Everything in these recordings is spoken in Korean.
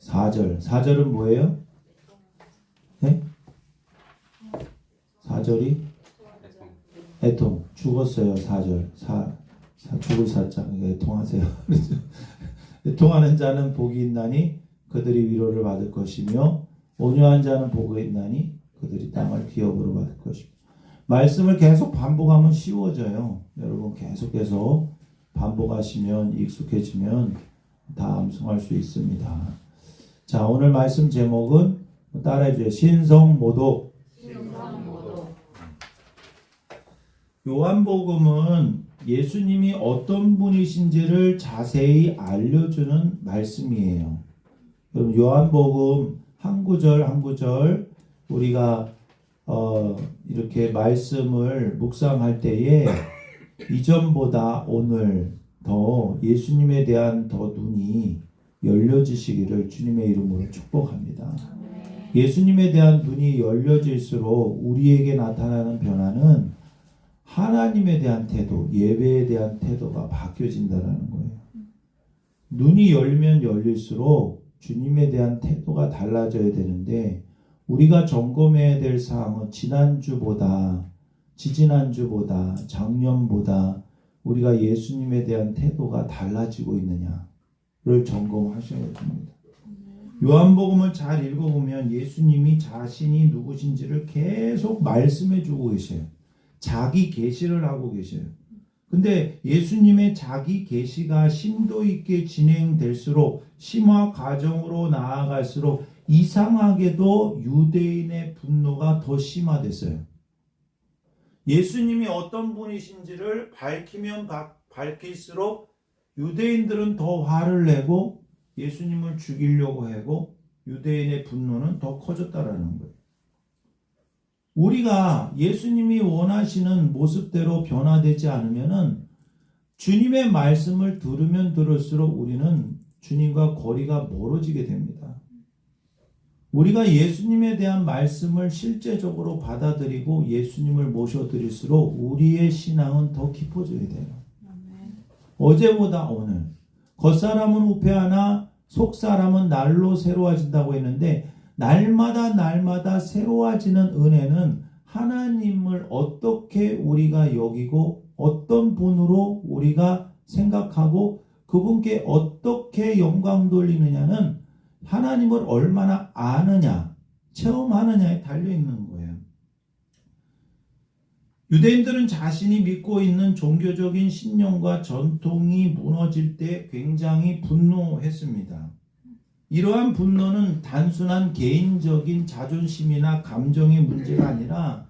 4절. 4절은 뭐예요? 네? 4절이 애통. 죽었어요. 4절. 죽을 사자. 애통하세요. 애통하는 자는 복이 있나니 그들이 위로를 받을 것이며 온유한 자는 복이 있나니 그들이 땅을 기업으로 받을 것이며. 말씀을 계속 반복하면 쉬워져요. 여러분 계속해서 반복하시면 익숙해지면 다 암송할 수 있습니다. 자, 오늘 말씀 제목은 따라해주세요. 신성모독. 요한복음은 예수님이 어떤 분이신지를 자세히 알려주는 말씀이에요. 여러분 요한복음 한 구절 한 구절 우리가 이렇게 말씀을 묵상할 때에 이전보다 오늘 더 예수님에 대한 더 눈이 열려지시기를 주님의 이름으로 축복합니다. 예수님에 대한 눈이 열려질수록 우리에게 나타나는 변화는 하나님에 대한 태도, 예배에 대한 태도가 바뀌어진다는 거예요. 눈이 열면 열릴수록 주님에 대한 태도가 달라져야 되는데 우리가 점검해야 될 사항은 지난주보다, 지지난주보다, 작년보다 우리가 예수님에 대한 태도가 달라지고 있느냐를 점검하셔야 됩니다. 요한복음을 잘 읽어보면 예수님이 자신이 누구신지를 계속 말씀해 주고 계셔요. 자기 계시를 하고 계셔요. 근데 예수님의 자기 계시가 심도 있게 진행될수록 심화 과정으로 나아갈수록 이상하게도 유대인의 분노가 더 심화됐어요. 예수님이 어떤 분이신지를 밝히면 밝힐수록 유대인들은 더 화를 내고 예수님을 죽이려고 하고 유대인의 분노는 더 커졌다라는 거예요. 우리가 예수님이 원하시는 모습대로 변화되지 않으면은 주님의 말씀을 들으면 들을수록 우리는 주님과 거리가 멀어지게 됩니다. 우리가 예수님에 대한 말씀을 실제적으로 받아들이고 예수님을 모셔드릴수록 우리의 신앙은 더 깊어져야 돼요. 어제보다 오늘 겉사람은 후패하나 속사람은 날로 새로워진다고 했는데 날마다 새로워지는 은혜는 하나님을 어떻게 우리가 여기고 어떤 분으로 우리가 생각하고 그분께 어떻게 영광 돌리느냐는 하나님을 얼마나 아느냐, 체험하느냐에 달려있는 거예요. 유대인들은 자신이 믿고 있는 종교적인 신념과 전통이 무너질 때 굉장히 분노했습니다. 이러한 분노는 단순한 개인적인 자존심이나 감정의 문제가 아니라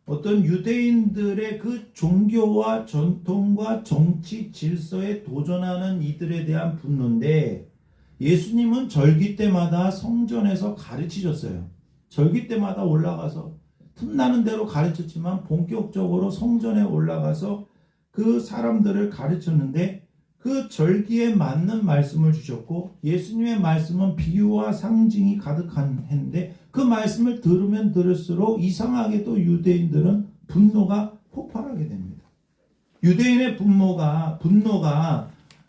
어떤 유대인들의 그 종교와 전통과 정치 질서에 도전하는 이들에 대한 분노인데 예수님은 절기 때마다 성전에서 가르치셨어요. 절기 때마다 올라가서 틈나는 대로 가르쳤지만 본격적으로 성전에 올라가서 그 사람들을 가르쳤는데 그 절기에 맞는 말씀을 주셨고 예수님의 말씀은 비유와 상징이 가득한 했는데 그 말씀을 들으면 들을수록 이상하게도 유대인들은 분노가 폭발하게 됩니다. 유대인의 분노가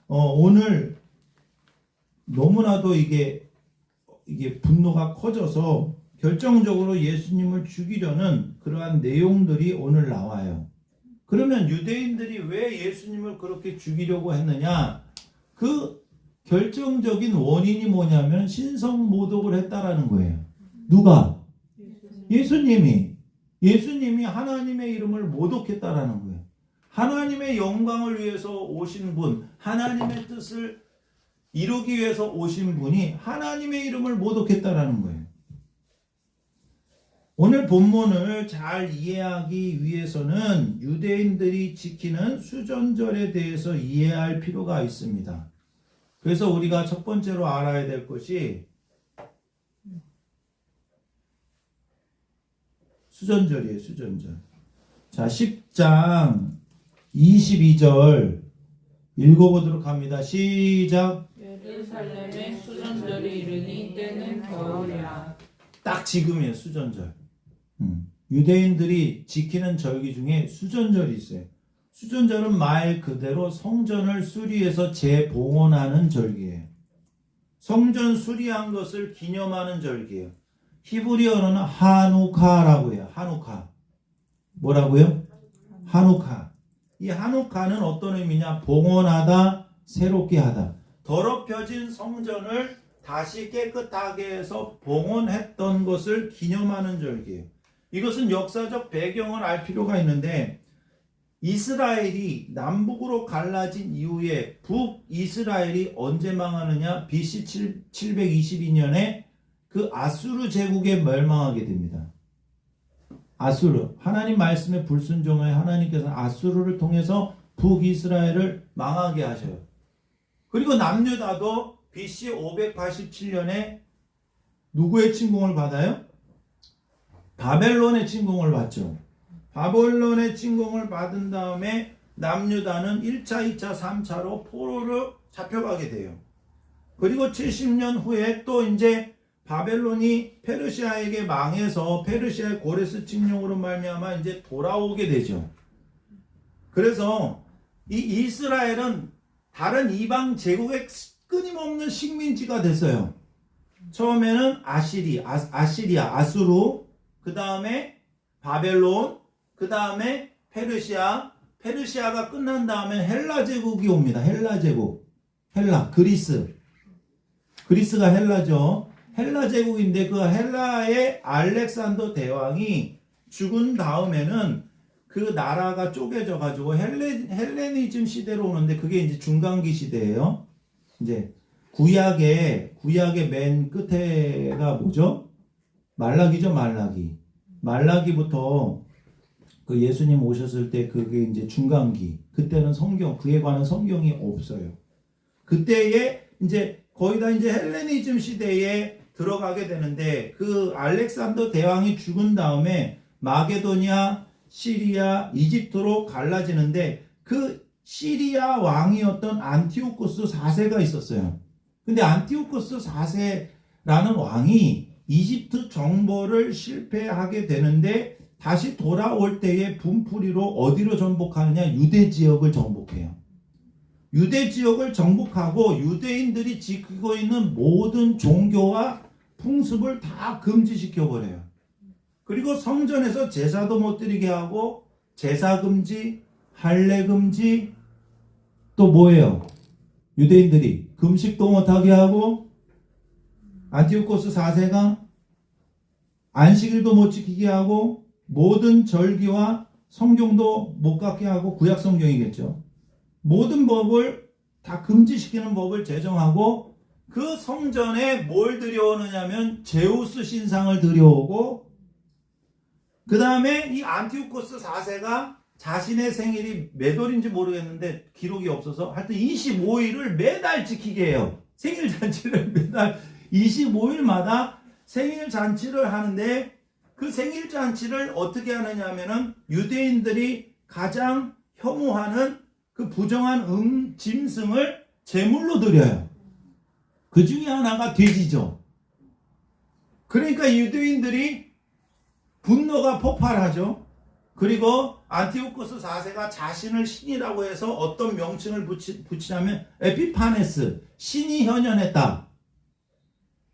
오늘 너무나도 이게 분노가 커져서 결정적으로 예수님을 죽이려는 그러한 내용들이 오늘 나와요. 그러면 유대인들이 왜 예수님을 그렇게 죽이려고 했느냐? 그 결정적인 원인이 뭐냐면 신성모독을 했다라는 거예요. 누가? 예수님이 하나님의 이름을 모독했다라는 거예요. 하나님의 영광을 위해서 오신 분, 하나님의 뜻을 이루기 위해서 오신 분이 하나님의 이름을 모독했다라는 거예요. 오늘 본문을 잘 이해하기 위해서는 유대인들이 지키는 수전절에 대해서 이해할 필요가 있습니다. 그래서 우리가 첫 번째로 알아야 될 것이 수전절이에요. 수전절. 자, 10장 22절 읽어보도록 합니다. 시작. 예루살렘의 수전절이 이르니 때는 겨울이라. 딱 지금이에요. 수전절. 유대인들이 지키는 절기 중에 수전절이 있어요. 수전절은 말 그대로 성전을 수리해서 재봉헌하는 절기예요. 성전 수리한 것을 기념하는 절기예요. 히브리어로는 하누카라고 해요. 하누카. 뭐라고요? 하누카. 이 하누카는 어떤 의미냐? 봉헌하다, 새롭게 하다. 더럽혀진 성전을 다시 깨끗하게 해서 봉헌했던 것을 기념하는 절기예요. 이것은 역사적 배경을 알 필요가 있는데, 이스라엘이 남북으로 갈라진 이후에 북이스라엘이 언제 망하느냐? BC 722년에 그 아수르 제국에 멸망하게 됩니다. 아수르, 하나님 말씀에 불순종해 하나님께서는 아수르를 통해서 북이스라엘을 망하게 하셔요. 그리고 남유다도 BC 587년에 누구의 침공을 받아요? 바벨론의 침공을 받죠. 바벨론의 침공을 받은 다음에 남유다는 1차, 2차, 3차로 포로로 잡혀가게 돼요. 그리고 70년 후에 또 이제 바벨론이 페르시아에게 망해서 페르시아의 고레스 침공으로 말미암아 이제 돌아오게 되죠. 그래서 이 이스라엘은 다른 이방 제국의 끊임없는 식민지가 됐어요. 처음에는 아시리아, 아수르, 그 다음에 바벨론, 그 다음에 페르시아가 끝난 다음에 헬라 제국이 옵니다. 헬라 제국. 그리스가 헬라죠. 헬라 제국인데 그 헬라의 알렉산더 대왕이 죽은 다음에는 그 나라가 쪼개져 가지고 헬레니즘 시대로 오는데 그게 이제 중간기 시대예요. 이제 구약의 맨 끝에가 뭐죠? 말라기죠, 말라기. 말라기부터 그 예수님 오셨을 때 그게 이제 중간기. 그때는 그에 관한 성경이 없어요. 그때에 이제 거의 다 이제 헬레니즘 시대에 들어가게 되는데 그 알렉산더 대왕이 죽은 다음에 마게도니아, 시리아, 이집트로 갈라지는데 그 시리아 왕이었던 안티오코스 4세가 있었어요. 근데 안티오코스 4세라는 왕이 이집트 정벌을 실패하게 되는데 다시 돌아올 때의 분풀이로 어디로 정복하느냐? 유대 지역을 정복해요. 유대 지역을 정복하고 유대인들이 지키고 있는 모든 종교와 풍습을 다 금지시켜버려요. 그리고 성전에서 제사도 못 드리게 하고 제사 금지, 할례 금지, 또 뭐예요? 유대인들이 금식도 못하게 하고 안티오코스 4세가 안식일도 못 지키게 하고 모든 절기와 성경도 못 갖게 하고 구약 성경이겠죠. 모든 법을 다 금지시키는 법을 제정하고 그 성전에 뭘 들여오느냐면 제우스 신상을 들여오고 그 다음에 이 안티오코스 4세가 자신의 생일이 몇 월인지 모르겠는데 기록이 없어서 하여튼 25일을 매달 지키게 해요. 생일 잔치를 매달 25일마다 생일 잔치를 하는데 그 생일 잔치를 어떻게 하느냐 하면은 유대인들이 가장 혐오하는 그 부정한 짐승을 제물로 드려요. 그 중에 하나가 돼지죠. 그러니까 유대인들이 분노가 폭발하죠. 그리고 안티오코스 4세가 자신을 신이라고 해서 어떤 명칭을 붙이냐면 에피파네스, 신이 현현했다.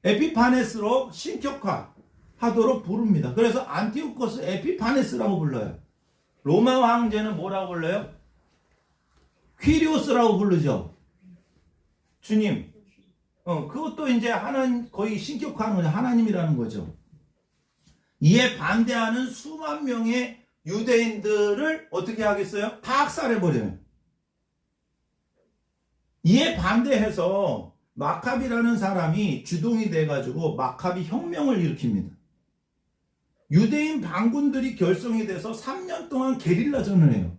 에피파네스로 신격화하도록 부릅니다. 그래서 안티오코스 에피파네스라고 불러요. 로마 황제는 뭐라고 불러요? 퀴리오스라고 부르죠. 주님. 그것도 이제 하나님, 거의 신격화하는 거죠. 하나님이라는 거죠. 이에 반대하는 수만 명의 유대인들을 어떻게 하겠어요? 다 학살해버려요. 이에 반대해서 마카비라는 사람이 주동이 돼가지고 마카비 혁명을 일으킵니다. 유대인 반군들이 결성이 돼서 3년 동안 게릴라전을 해요.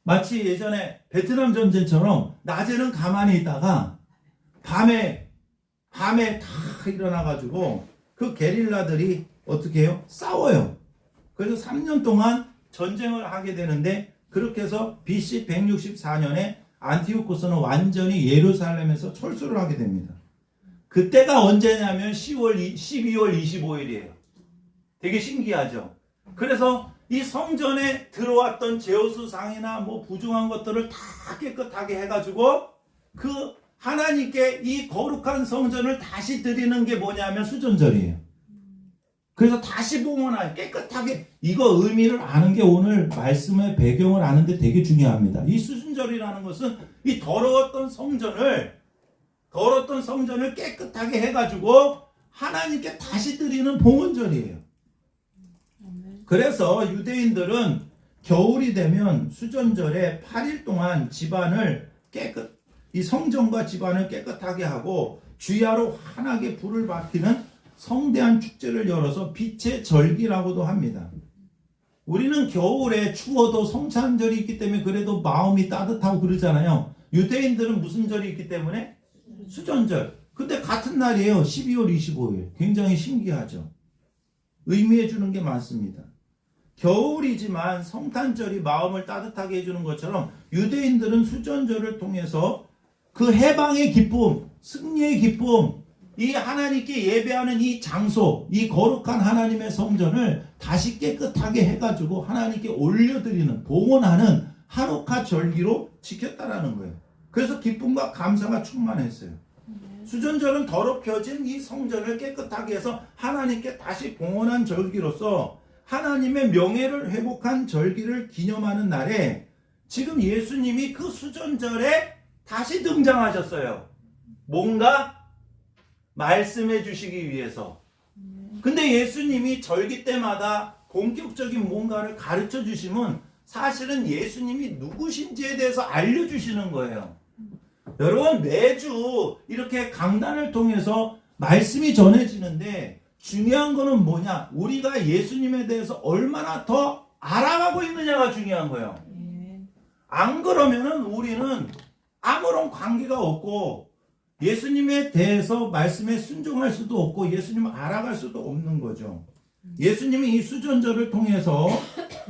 마치 예전에 베트남 전쟁처럼 낮에는 가만히 있다가 밤에 다 일어나가지고 그 게릴라들이 어떻게 해요? 싸워요. 그래서 3년 동안 전쟁을 하게 되는데 그렇게 해서 BC 164년에 안티오코스는 완전히 예루살렘에서 철수를 하게 됩니다. 그때가 언제냐면 12월 25일이에요. 되게 신기하죠. 그래서 이 성전에 들어왔던 제우스 상이나 뭐 부정한 것들을 다 깨끗하게 해가지고 그 하나님께 이 거룩한 성전을 다시 드리는 게 뭐냐면 수전절이에요. 그래서 다시 봉헌하여 깨끗하게, 이거 의미를 아는 게 오늘 말씀의 배경을 아는데 되게 중요합니다. 이 수전절이라는 것은 이 더러웠던 성전을 깨끗하게 해가지고 하나님께 다시 드리는 봉헌절이에요. 그래서 유대인들은 겨울이 되면 수전절에 8일 동안 이 성전과 집안을 깨끗하게 하고 주야로 환하게 불을 밝히는 성대한 축제를 열어서 빛의 절기라고도 합니다. 우리는 겨울에 추워도 성찬절이 있기 때문에 그래도 마음이 따뜻하고 그러잖아요. 유대인들은 무슨 절이 있기 때문에? 수전절. 근데 같은 날이에요. 12월 25일. 굉장히 신기하죠. 의미해 주는 게 많습니다. 겨울이지만 성탄절이 마음을 따뜻하게 해주는 것처럼 유대인들은 수전절을 통해서 그 해방의 기쁨, 승리의 기쁨, 이 하나님께 예배하는 이 장소, 이 거룩한 하나님의 성전을 다시 깨끗하게 해가지고 하나님께 올려드리는, 봉헌하는 한옥화 절기로 지켰다라는 거예요. 그래서 기쁨과 감사가 충만했어요. 수전절은 더럽혀진 이 성전을 깨끗하게 해서 하나님께 다시 봉헌한 절기로서 하나님의 명예를 회복한 절기를 기념하는 날에 지금 예수님이 그 수전절에 다시 등장하셨어요. 뭔가 말씀해 주시기 위해서. 근데 예수님이 절기 때마다 본격적인 뭔가를 가르쳐 주시면 사실은 예수님이 누구신지에 대해서 알려주시는 거예요. 여러분, 매주 이렇게 강단을 통해서 말씀이 전해지는데 중요한 거는 뭐냐? 우리가 예수님에 대해서 얼마나 더 알아가고 있느냐가 중요한 거예요. 안 그러면은 우리는 아무런 관계가 없고 예수님에 대해서 말씀에 순종할 수도 없고 예수님을 알아갈 수도 없는 거죠. 예수님이 이 수전절을 통해서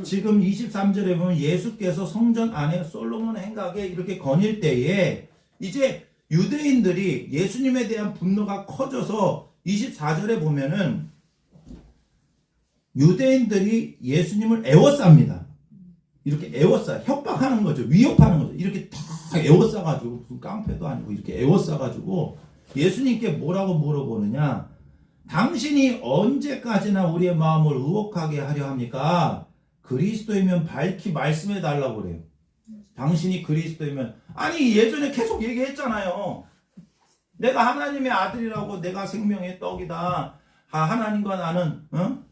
지금 23절에 보면 예수께서 성전 안에 솔로몬 행각에 이렇게 거닐 때에 이제 유대인들이 예수님에 대한 분노가 커져서 24절에 보면은 유대인들이 예수님을 애워쌉니다. 이렇게 애워싸, 협박하는 거죠. 위협하는 거죠. 이렇게 다 애워싸가지고, 무슨 깡패도 아니고 이렇게 애워싸가지고 예수님께 뭐라고 물어보느냐? 당신이 언제까지나 우리의 마음을 의혹하게 하려 합니까? 그리스도이면 밝히 말씀해 달라고 그래요. 당신이 그리스도이면, 아니 예전에 계속 얘기했잖아요. 내가 하나님의 아들이라고, 내가 생명의 떡이다. 하나님과 나는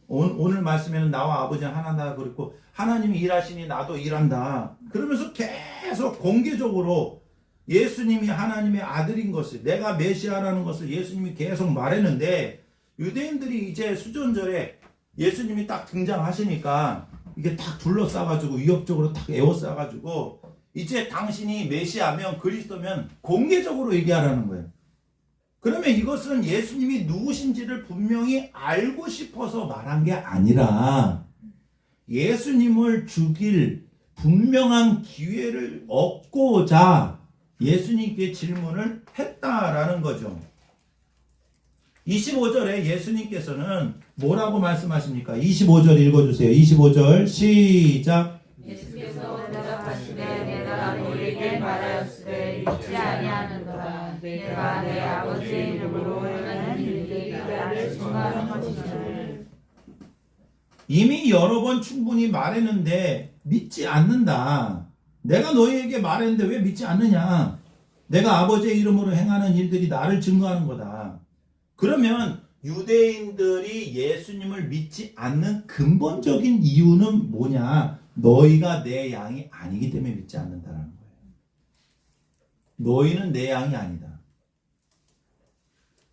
오늘 말씀에는 나와 아버지는 하나다 그랬고 하나님이 일하시니 나도 일한다. 그러면서 계속 공개적으로 예수님이 하나님의 아들인 것을, 내가 메시아라는 것을 예수님이 계속 말했는데 유대인들이 이제 수전절에 예수님이 딱 등장하시니까 이게 딱 둘러싸가지고 위협적으로 딱 에워싸가지고 이제 당신이 메시아면 그리스도면 공개적으로 얘기하라는 거예요. 그러면 이것은 예수님이 누구신지를 분명히 알고 싶어서 말한 게 아니라 예수님을 죽일 분명한 기회를 얻고자 예수님께 질문을 했다라는 거죠. 25절에 예수님께서는 뭐라고 말씀하십니까? 25절 읽어주세요. 25절 시작. 예수께서 대답하시되 내가 너희에게 말하였으되 믿지 아니하는도다. 내가 내 아버지의 이름으로 하는 일들이 나를 증거하는 것이니. 이미 여러 번 충분히 말했는데 믿지 않는다. 내가 너희에게 말했는데 왜 믿지 않느냐? 내가 아버지의 이름으로 행하는 일들이 나를 증거하는 거다. 그러면 유대인들이 예수님을 믿지 않는 근본적인 이유는 뭐냐? 너희가 내 양이 아니기 때문에 믿지 않는다는 거예요. 너희는 내 양이 아니다.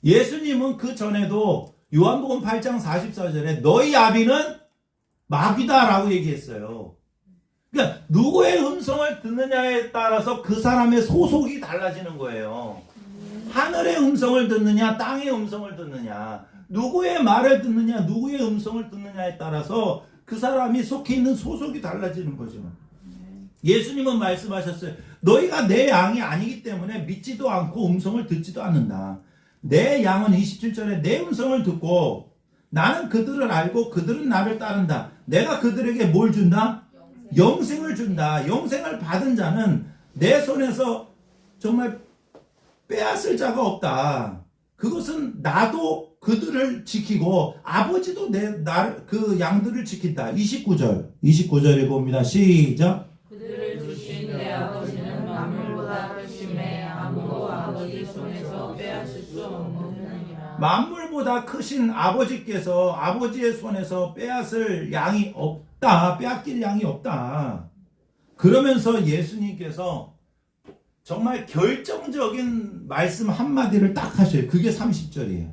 예수님은 그 전에도 요한복음 8장 44절에 너희 아비는 마귀다라고 얘기했어요. 그러니까 누구의 음성을 듣느냐에 따라서 그 사람의 소속이 달라지는 거예요. 하늘의 음성을 듣느냐, 땅의 음성을 듣느냐, 누구의 말을 듣느냐, 누구의 음성을 듣느냐에 따라서 그 사람이 속해 있는 소속이 달라지는 거죠. 예수님은 말씀하셨어요. 너희가 내 양이 아니기 때문에 믿지도 않고 음성을 듣지도 않는다. 내 양은 27절에 내 음성을 듣고 나는 그들을 알고 그들은 나를 따른다. 내가 그들에게 뭘 준다? 영생을 준다. 영생을 받은 자는 내 손에서 정말 빼앗을 자가 없다. 그것은 나도 그들을 지키고 아버지도 그 양들을 지킨다. 29절에 봅니다. 시작. 그들을 주신 내 아버지는 만물보다 크심에 아무도 아버지 손에서 빼앗을 수 없느니라. 만물보다 크신 아버지께서 아버지의 손에서 빼앗을 양이 없다. 빼앗길 양이 없다. 그러면서 예수님께서 정말 결정적인 말씀 한마디를 딱 하셔요. 그게 30절이에요.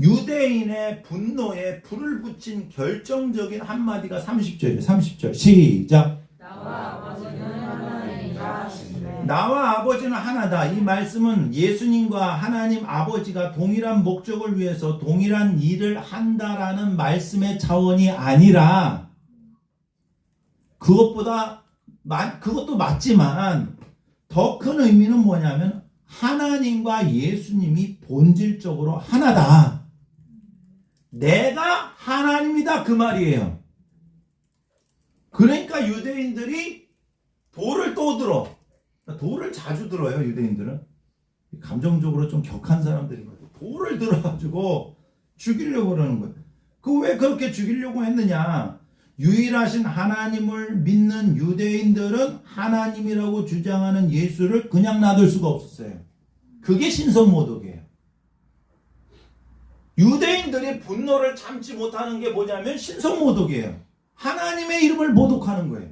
유대인의 분노에 불을 붙인 결정적인 한마디가 30절이에요. 30절 시작. 나와 아버지는 하나이라 하시네. 나와 아버지는 하나다. 이 말씀은 예수님과 하나님 아버지가 동일한 목적을 위해서 동일한 일을 한다라는 말씀의 차원이 아니라 그것도 맞지만 더 큰 의미는 뭐냐면 하나님과 예수님이 본질적으로 하나다. 내가 하나님이다 그 말이에요. 그러니까 유대인들이 돌을 또 들어. 돌을 자주 들어요. 유대인들은 감정적으로 좀 격한 사람들이거든요. 돌을 들어가지고 죽이려고 그러는 거예요. 그 왜 그렇게 죽이려고 했느냐? 유일하신 하나님을 믿는 유대인들은 하나님이라고 주장하는 예수를 그냥 놔둘 수가 없었어요. 그게 신성모독이에요. 유대인들이 분노를 참지 못하는 게 뭐냐면 신성모독이에요. 하나님의 이름을 모독하는 거예요.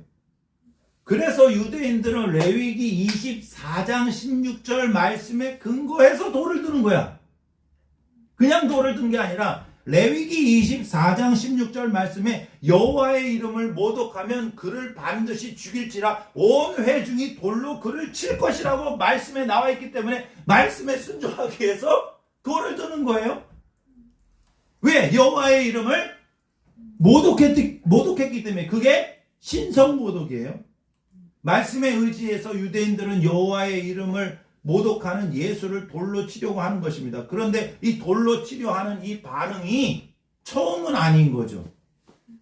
그래서 유대인들은 레위기 24장 16절 말씀에 근거해서 돌을 드는 거야. 그냥 돌을 든 게 아니라 레위기 24장 16절 말씀에 여호와의 이름을 모독하면 그를 반드시 죽일지라 온 회중이 돌로 그를 칠 것이라고 말씀에 나와 있기 때문에 말씀에 순종하기 위해서 돌을 드는 거예요. 왜? 여호와의 이름을 모독했기 때문에. 그게 신성모독이에요. 말씀에 의지해서 유대인들은 여호와의 이름을 모독하는 예수를 돌로 치려고 하는 것입니다. 그런데 이 돌로 치려 하는 이 반응이 처음은 아닌 거죠.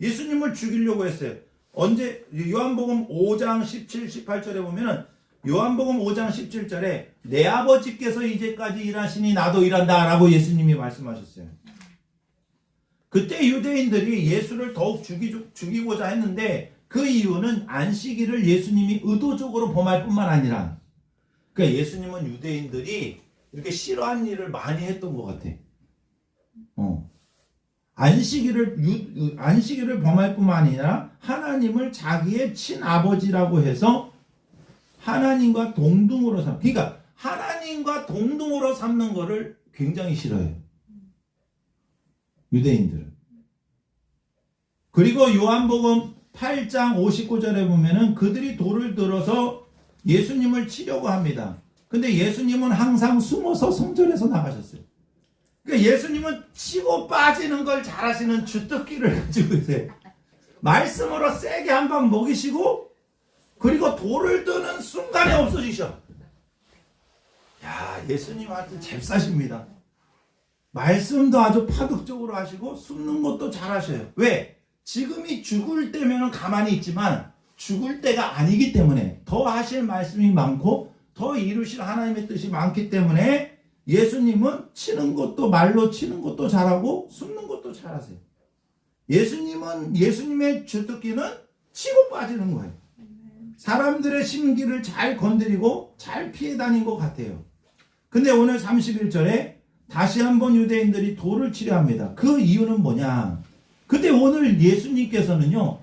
예수님을 죽이려고 했어요. 언제? 요한복음 5장 17, 18절에 보면은 요한복음 5장 17절에 내 아버지께서 이제까지 일하시니 나도 일한다 라고 예수님이 말씀하셨어요. 그때 유대인들이 예수를 더욱 죽이고자 했는데 그 이유는 안식일을 예수님이 의도적으로 범할 뿐만 아니라 그러니까 예수님은 유대인들이 이렇게 싫어한 일을 많이 했던 것 같아. 안식일을 범할 뿐만 아니라 하나님을 자기의 친아버지라고 해서 하나님과 동등으로 그러니까 하나님과 동등으로 삼는 거를 굉장히 싫어해요. 유대인들은. 그리고 요한복음 8장 59절에 보면은 그들이 돌을 들어서 예수님을 치려고 합니다. 근데 예수님은 항상 숨어서 성전에서 나가셨어요. 그러니까 예수님은 치고 빠지는 걸 잘하시는 주특기를 가지고 계세요. 말씀으로 세게 한 방 먹이시고 그리고 돌을 드는 순간에 없어지셔. 야, 예수님한테 잽싸십니다. 말씀도 아주 파격적으로 하시고 숨는 것도 잘하셔요. 왜? 지금이 죽을 때면 가만히 있지만 죽을 때가 아니기 때문에 더 하실 말씀이 많고 더 이루실 하나님의 뜻이 많기 때문에 예수님은 치는 것도 말로 치는 것도 잘하고 숨는 것도 잘하세요. 예수님의 주특기는 치고 빠지는 거예요. 사람들의 심기를 잘 건드리고 잘 피해 다닌 것 같아요. 근데 오늘 31절에 다시 한번 유대인들이 돌을 치려 합니다. 그 이유는 뭐냐? 근데 오늘 예수님께서는요,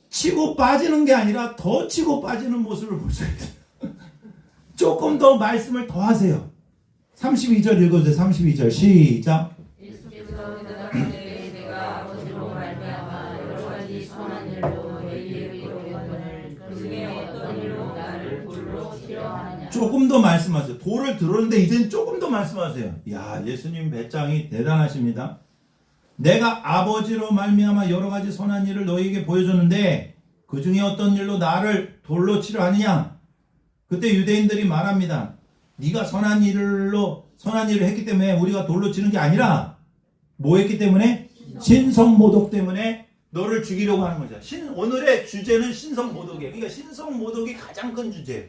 치고 빠지는 게 아니라 더 치고 빠지는 모습을 볼 수 있어요. 조금 더 말씀을 더 하세요. 32절 읽어주세요. 32절 시작. 예수께서 대답하되 내가 아버지로 말미암아 여러 가지 선한 일로 너희에게 이루거늘 그 중에 어떤 일로 나를 돌로 치려 하느냐. 조금 더 말씀하세요. 돌을 들었는데 이젠 조금 더 말씀하세요. 야, 예수님 배짱이 대단하십니다. 내가 아버지로 말미암아 여러 가지 선한 일을 너희에게 보여줬는데 그 중에 어떤 일로 나를 돌로 치려 하느냐. 그때 유대인들이 말합니다. 네가 선한 일을 했기 때문에 우리가 돌로 치는 게 아니라 뭐 했기 때문에? 신성모독 때문에 너를 죽이려고 하는 거죠. 오늘의 주제는 신성모독이에요. 그러니까 신성모독이 가장 큰 주제예요.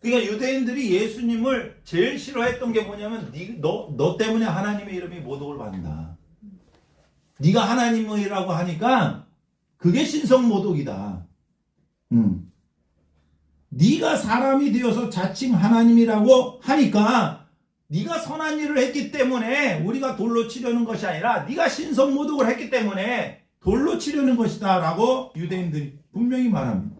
그러니까 유대인들이 예수님을 제일 싫어했던 게 뭐냐면 너 때문에 하나님의 이름이 모독을 받는다. 네가 하나님이라고 하니까 그게 신성모독이다. 네가 사람이 되어서 자칭 하나님이라고 하니까 네가 선한 일을 했기 때문에 우리가 돌로 치려는 것이 아니라 네가 신성모독을 했기 때문에 돌로 치려는 것이다 라고 유대인들이 분명히 말합니다.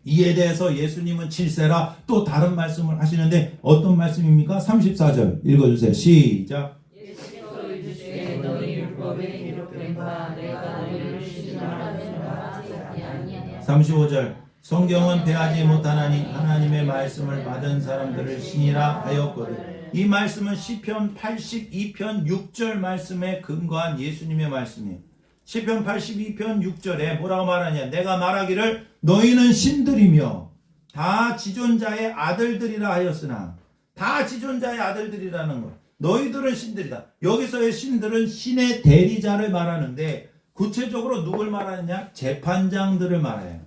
이에 대해서 예수님은 칠세라 또 다른 말씀을 하시는데 어떤 말씀입니까? 34절 읽어주세요. 시작. 예수께서 이르시되 너희 율법에 기록된 바 내가 너희를 신실하는 바 하지 아니하냐. 35절 성경은 배하지 못하나니 하나님의 말씀을 받은 사람들을 신이라 하였거든. 이 말씀은 시편 82편 6절 말씀에 근거한 예수님의 말씀이에요. 시편 82편 6절에 뭐라고 말하냐. 내가 말하기를 너희는 신들이며 다 지존자의 아들들이라 하였으나 다 지존자의 아들들이라는 것. 너희들은 신들이다. 여기서의 신들은 신의 대리자를 말하는데 구체적으로 누굴 말하느냐? 재판장들을 말해요.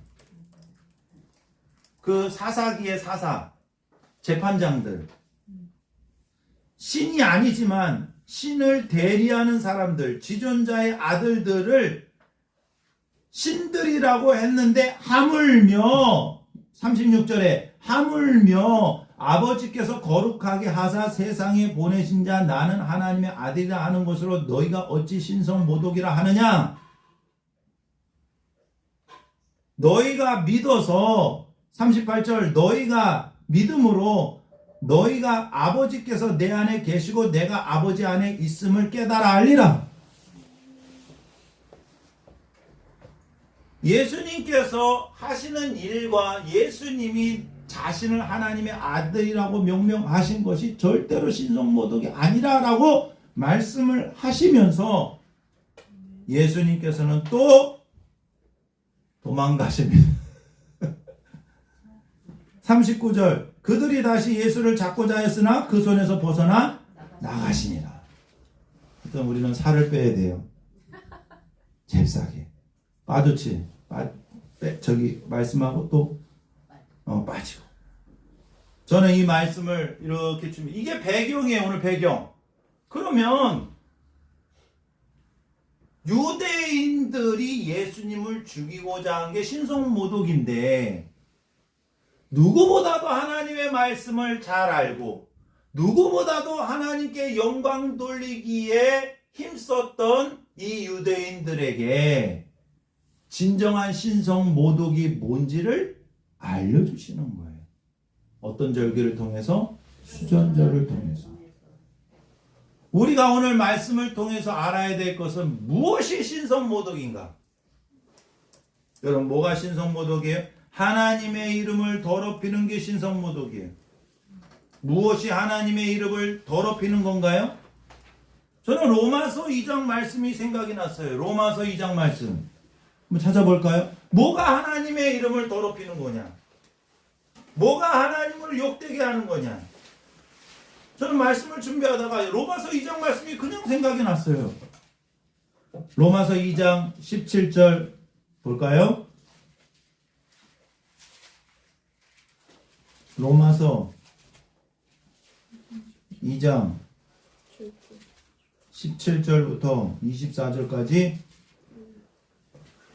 그 사사기의 사사, 재판장들. 신이 아니지만 신을 대리하는 사람들, 지존자의 아들들을 신들이라고 했는데 하물며 36절에 하물며 아버지께서 거룩하게 하사 세상에 보내신 자 나는 하나님의 아들이라 하는 것으로 너희가 어찌 신성모독이라 하느냐. 너희가 믿어서 38절 너희가 믿음으로 너희가 아버지께서 내 안에 계시고 내가 아버지 안에 있음을 깨달아 알리라. 예수님께서 하시는 일과 예수님이 자신을 하나님의 아들이라고 명명하신 것이 절대로 신성모독이 아니라라고 말씀을 하시면서 예수님께서는 또 도망가십니다. 39절 그들이 다시 예수를 잡고자 했으나 그 손에서 벗어나 나가시니라. 일단 우리는 살을 빼야 돼요. 잽싸게 빠듯이 저기 말씀하고 또 빠지고. 저는 이 말씀을 이렇게 줍니다. 이게 배경이에요. 오늘 배경. 그러면 유대인들이 예수님을 죽이고자 한 게 신성모독인데 누구보다도 하나님의 말씀을 잘 알고 누구보다도 하나님께 영광 돌리기에 힘썼던 이 유대인들에게 진정한 신성모독이 뭔지를 알려주시는 거예요. 어떤 절기를 통해서? 수전절을 통해서. 우리가 오늘 말씀을 통해서 알아야 될 것은 무엇이 신성모독인가? 여러분 뭐가 신성모독이에요? 하나님의 이름을 더럽히는 게 신성모독이에요. 무엇이 하나님의 이름을 더럽히는 건가요? 저는 로마서 2장 말씀이 생각이 났어요. 로마서 2장 말씀 한번 찾아볼까요? 뭐가 하나님의 이름을 더럽히는 거냐? 뭐가 하나님을 욕되게 하는 거냐? 저는 말씀을 준비하다가 로마서 2장 말씀이 그냥 생각이 났어요. 로마서 2장 17절 볼까요? 로마서 2장 17절부터 24절까지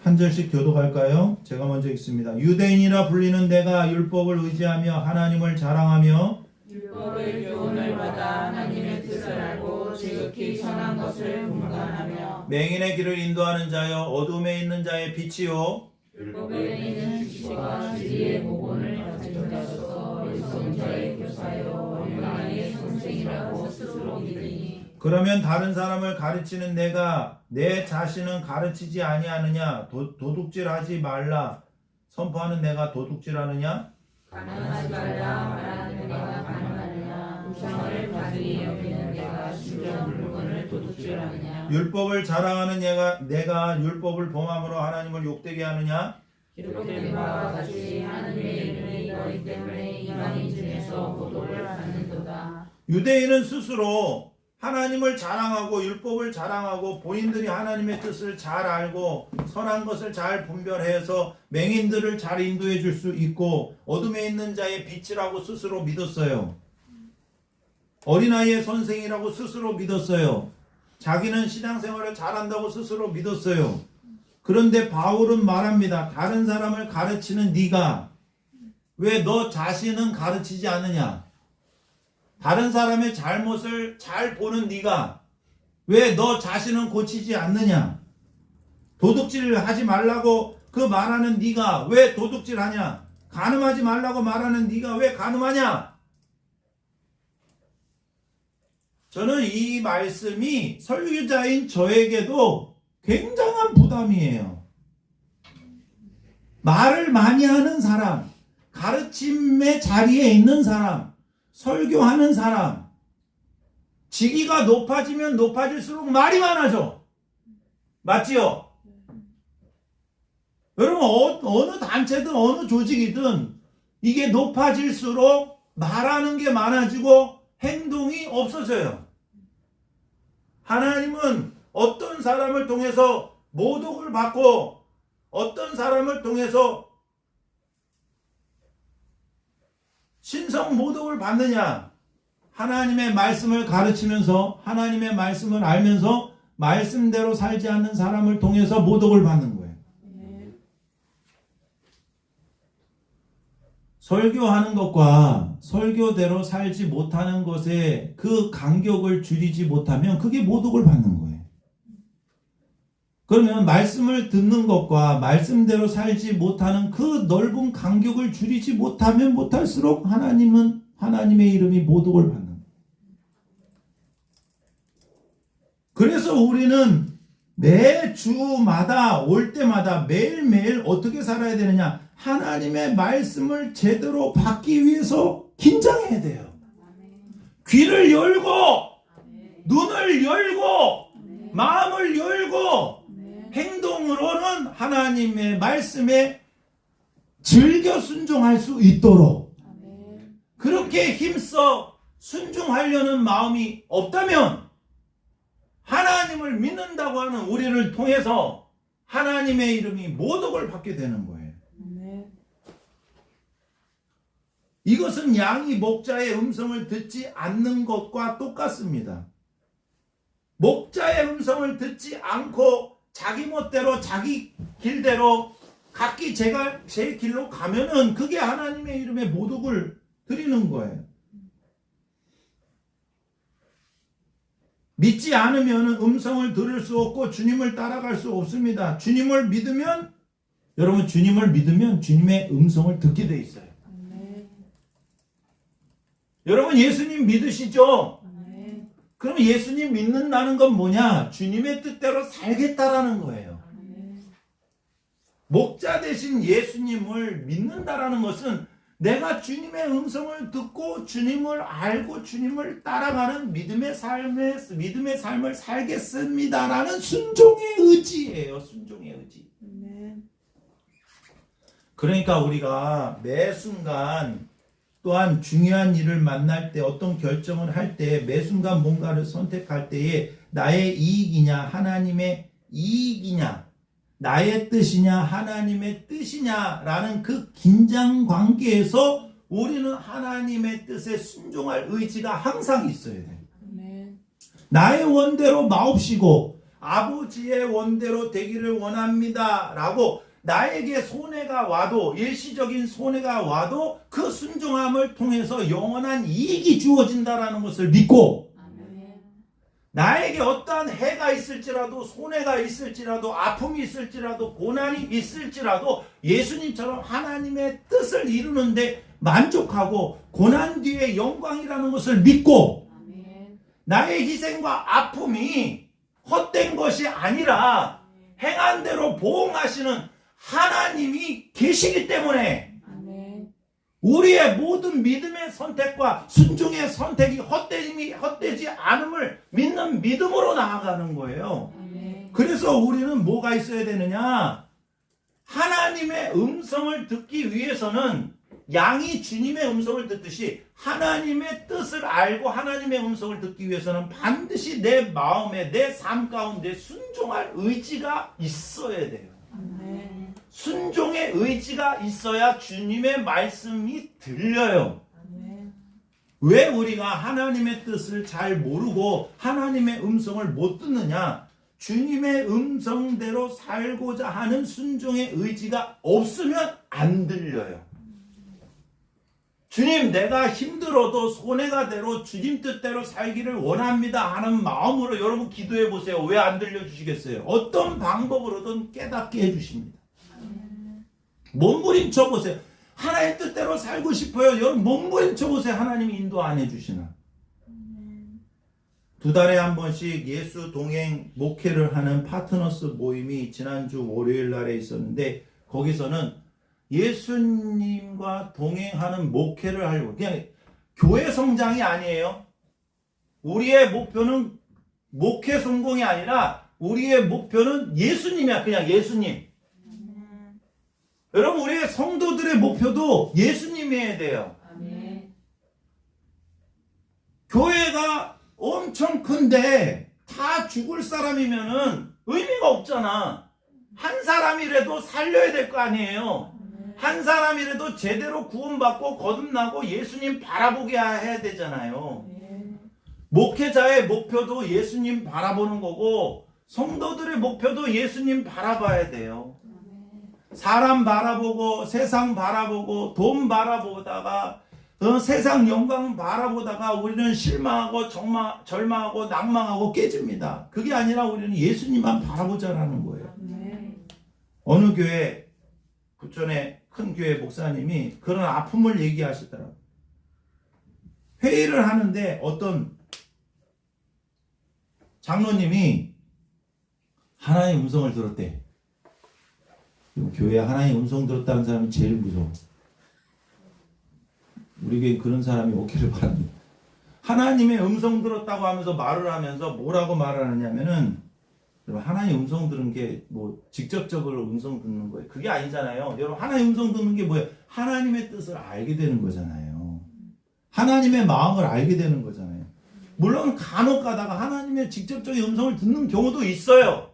한 절씩 교독할까요? 제가 먼저 읽습니다. 유대인이라 불리는 내가 율법을 의지하며 하나님을 자랑하며 율법의 교훈을 받아 하나님의 뜻을 알고 지극히 선한 것을 분간하며 맹인의 길을 인도하는 자여 어둠에 있는 자의 빛이요 율법에 있는 지식과 진리의 모본을 가진 자로서 일선자의 교사요 원망의 선생이라고 스스로 믿으니 그러면 다른 사람을 가르치는 내가 내 자신은 가르치지 아니하느냐? 도둑질하지 말라 선포하는 내가 도둑질하느냐? 가난하지 말라 말하는 내가 가난하느냐? 우상을 가지니 여기는 내가 심지어 물건을 도둑질하느냐? 율법을 자랑하는 내가 율법을 범함으로 하나님을 욕되게 하느냐? 기록된 바와 같이 하나님의 이름이 너희 때문에 이방인 중에서 고독을 받는도다. 유대인은 스스로 하나님을 자랑하고 율법을 자랑하고 본인들이 하나님의 뜻을 잘 알고 선한 것을 잘 분별해서 맹인들을 잘 인도해 줄 수 있고 어둠에 있는 자의 빛이라고 스스로 믿었어요. 어린아이의 선생이라고 스스로 믿었어요. 자기는 신앙생활을 잘한다고 스스로 믿었어요. 그런데 바울은 말합니다. 다른 사람을 가르치는 네가 왜 너 자신은 가르치지 않느냐? 다른 사람의 잘못을 잘 보는 네가 왜 너 자신은 고치지 않느냐? 도둑질을 하지 말라고 그 말하는 네가 왜 도둑질하냐? 간음하지 말라고 말하는 네가 왜 간음하냐? 저는 이 말씀이 설교자인 저에게도 굉장한 부담이에요. 말을 많이 하는 사람, 가르침의 자리에 있는 사람, 설교하는 사람, 직위가 높아지면 높아질수록 말이 많아져. 맞지요? 여러분 어느 단체든 어느 조직이든 이게 높아질수록 말하는 게 많아지고 행동이 없어져요. 하나님은 어떤 사람을 통해서 모독을 받고 어떤 사람을 통해서 신성 모독을 받느냐? 하나님의 말씀을 가르치면서 하나님의 말씀을 알면서 말씀대로 살지 않는 사람을 통해서 모독을 받는 거예요. 설교하는 것과 설교대로 살지 못하는 것에 그 간격을 줄이지 못하면 그게 모독을 받는 거예요. 그러면 말씀을 듣는 것과 말씀대로 살지 못하는 그 넓은 간격을 줄이지 못하면 못할수록 하나님은 하나님의 이름이 모독을 받는 거예요. 그래서 우리는 매주마다 올 때마다 매일매일 어떻게 살아야 되느냐? 하나님의 말씀을 제대로 받기 위해서 긴장해야 돼요. 귀를 열고 눈을 열고 마음을 열고 행동으로는 하나님의 말씀에 즐겨 순종할 수 있도록 그렇게 힘써 순종하려는 마음이 없다면 하나님을 믿는다고 하는 우리를 통해서 하나님의 이름이 모독을 받게 되는 거예요. 이것은 양이 목자의 음성을 듣지 않는 것과 똑같습니다. 목자의 음성을 듣지 않고 자기 멋대로 자기 길대로 각기 제 길로 가면은 그게 하나님의 이름에 모독을 드리는 거예요. 믿지 않으면 음성을 들을 수 없고 주님을 따라갈 수 없습니다. 주님을 믿으면 여러분 주님을 믿으면 주님의 음성을 듣게 돼 있어요. 여러분 예수님 믿으시죠? 그럼 예수님 믿는다는 건 뭐냐? 주님의 뜻대로 살겠다라는 거예요. 목자 대신 예수님을 믿는다라는 것은 내가 주님의 음성을 듣고 주님을 알고 주님을 따라가는 믿음의 삶을 살겠습니다라는 순종의 의지예요. 순종의 의지. 그러니까 우리가 매 순간 또한 중요한 일을 만날 때 어떤 결정을 할 때 매 순간 뭔가를 선택할 때에 나의 이익이냐 하나님의 이익이냐 나의 뜻이냐 하나님의 뜻이냐라는 그 긴장 관계에서 우리는 하나님의 뜻에 순종할 의지가 항상 있어야 돼요. 나의 원대로 마옵시고 아버지의 원대로 되기를 원합니다 라고 나에게 손해가 와도 일시적인 손해가 와도 그 순종함을 통해서 영원한 이익이 주어진다라는 것을 믿고 나에게 어떠한 해가 있을지라도 손해가 있을지라도 아픔이 있을지라도 고난이 있을지라도 예수님처럼 하나님의 뜻을 이루는데 만족하고 고난 뒤에 영광이라는 것을 믿고 나의 희생과 아픔이 헛된 것이 아니라 행한 대로 보응하시는 하나님이 계시기 때문에 우리의 모든 믿음의 선택과 순종의 선택이 헛되지 않음을 믿는 믿음으로 나아가는 거예요. 그래서 우리는 뭐가 있어야 되느냐? 하나님의 음성을 듣기 위해서는 양이 주님의 음성을 듣듯이 하나님의 뜻을 알고 하나님의 음성을 듣기 위해서는 반드시 내 마음에 내 삶 가운데 순종할 의지가 있어야 돼요. 아멘. 순종의 의지가 있어야 주님의 말씀이 들려요. 아멘. 왜 우리가 하나님의 뜻을 잘 모르고 하나님의 음성을 못 듣느냐? 주님의 음성대로 살고자 하는 순종의 의지가 없으면 안 들려요. 주님, 내가 힘들어도 손해가 되로 주님 뜻대로 살기를 원합니다 하는 마음으로 여러분 기도해 보세요. 왜 안 들려주시겠어요? 어떤 방법으로든 깨닫게 해주십니다. 몸부림쳐 보세요. 하나님 뜻대로 살고 싶어요. 여러분 몸부림쳐 보세요. 하나님이 인도 안 해주시나. 2달에 한 번씩 예수 동행 목회를 하는 파트너스 모임이 지난주 월요일 날에 있었는데, 거기서는 예수님과 동행하는 목회를 하려고, 그냥 교회 성장이 아니에요. 우리의 목표는 목회 성공이 아니라 우리의 목표는 예수님이야. 그냥 예수님. 여러분, 우리의 성도들의 목표도 예수님이어야 돼요. 아멘. 교회가 엄청 큰데 다 죽을 사람이면은 의미가 없잖아. 한 사람이라도 살려야 될 거 아니에요. 한 사람이라도 제대로 구원받고 거듭나고 예수님 바라보게 해야 되잖아요. 목회자의 목표도 예수님 바라보는 거고 성도들의 목표도 예수님 바라봐야 돼요. 사람 바라보고 세상 바라보고 돈 바라보다가 세상 영광 바라보다가 우리는 실망하고 절망하고 낭망하고 깨집니다. 그게 아니라 우리는 예수님만 바라보자라는 거예요. 어느 교회, 부천의 큰 교회 목사님이 그런 아픔을 얘기하시더라고요. 회의를 하는데 어떤 장로님이 하나님의 음성을 들었대. 교회에 하나님의 음성 들었다는 사람이 제일 무서워. 우리 교회에 그런 사람이 없기를 바랍니다. 하나님의 음성 들었다고 하면서 말을 하면서 뭐라고 말하느냐면은, 하나님의 음성 들은 게 뭐 직접적으로 음성 듣는 거예요. 그게 아니잖아요. 여러분, 하나님의 음성 듣는 게 뭐예요? 하나님의 뜻을 알게 되는 거잖아요. 하나님의 마음을 알게 되는 거잖아요. 물론 간혹 가다가 하나님의 직접적인 음성을 듣는 경우도 있어요.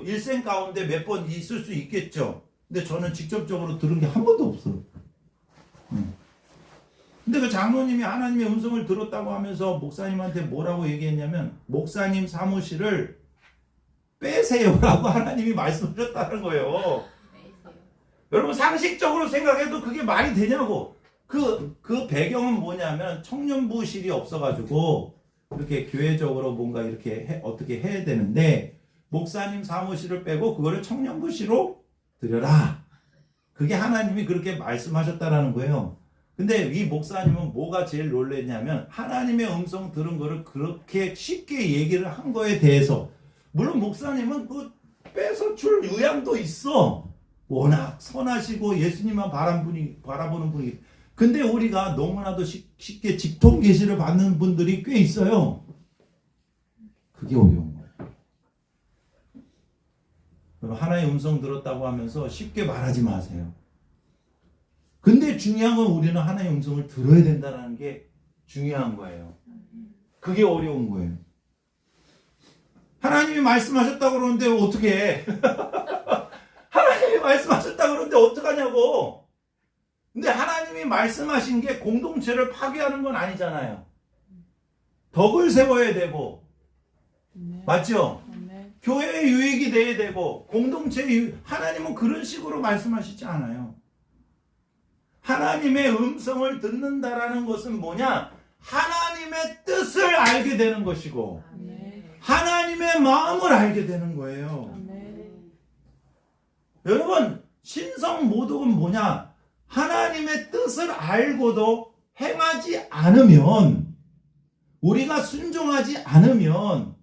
일생 가운데 몇 번 있을 수 있겠죠. 근데 저는 직접적으로 들은 게 한 번도 없어요. 근데 그 장로님이 하나님의 음성을 들었다고 하면서 목사님한테 뭐라고 얘기했냐면, 목사님 사무실을 빼세요라고 하나님이 말씀하셨다는 거예요. 여러분, 상식적으로 생각해도 그게 말이 되냐고. 그 배경은 뭐냐면, 청년부실이 없어가지고 이렇게 교회적으로 뭔가 이렇게 어떻게 해야 되는데, 목사님 사무실을 빼고 그거를 청년부실로 드려라. 그게 하나님이 그렇게 말씀하셨다라는 거예요. 근데 이 목사님은 뭐가 제일 놀랬냐면, 하나님의 음성 들은 거를 그렇게 쉽게 얘기를 한 거에 대해서, 물론 목사님은 그 빼서 줄 의향도 있어. 워낙 선하시고 예수님만 바라보는 분이. 근데 우리가 너무나도 쉽게 직통 계시를 받는 분들이 꽤 있어요. 그게 어려운 거예요. 하나의 음성 들었다고 하면서 쉽게 말하지 마세요. 근데 중요한 건 우리는 하나의 음성을 들어야 된다는 게 중요한 거예요. 그게 어려운 거예요. 하나님이 말씀하셨다고 그러는데 어떻게 해? 하나님이 말씀하셨다고 그러는데 어떡하냐고. 근데 하나님이 말씀하신 게 공동체를 파괴하는 건 아니잖아요. 덕을 세워야 되고, 맞죠? 교회의 유익이 돼야 되고, 공동체의 유익, 하나님은 그런 식으로 말씀하시지 않아요. 하나님의 음성을 듣는다라는 것은 뭐냐? 하나님의 뜻을 알게 되는 것이고, 하나님의 마음을 알게 되는 거예요. 여러분, 신성모독은 뭐냐? 하나님의 뜻을 알고도 행하지 않으면, 우리가 순종하지 않으면